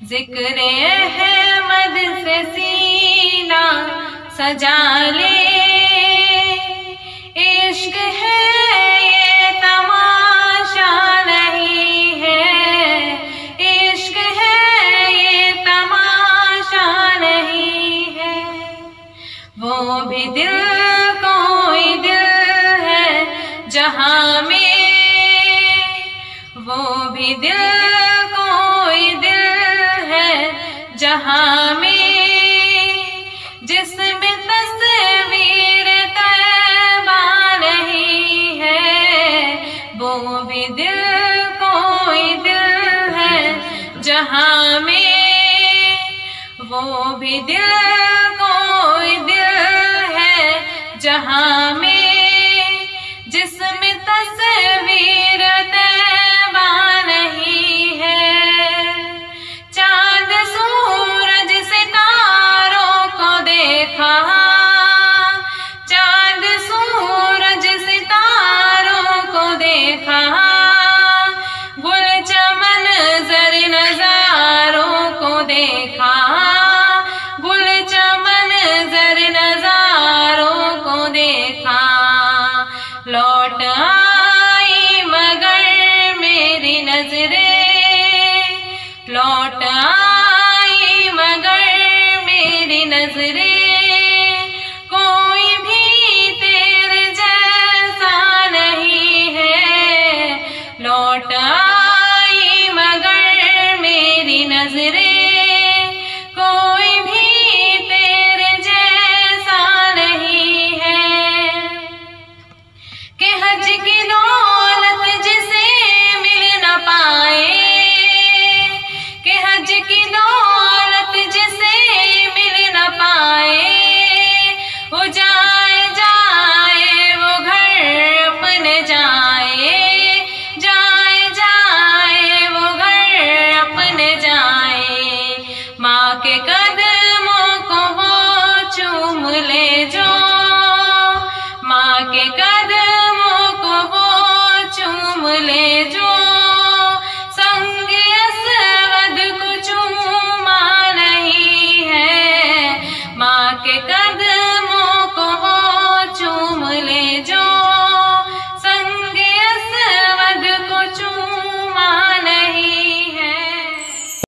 जिक्र अहमद से सीना सजा ले। इश्क है ये तमाशा नहीं है, इश्क है ये तमाशा नहीं है। वो भी दिल कोई दिल है जहां में, वो भी दिल कोई दिल है जहां में, जिसमें तस्वीर तैबा नहीं है। वो भी दिल कोई दिल है जहां में, वो भी दिल कोई दिल है जहां में, जिसमें तस्वीर तैबा नहीं है। चांद सूरज सितारों को देखा, चांद सूरज सितारों को देखा, गुल चमन जर नजारों को देखा, गुल चमन जर नजारों को देखा। लौट आई मगर मेरी नजरें, लौट आई मगर मेरी नजरें,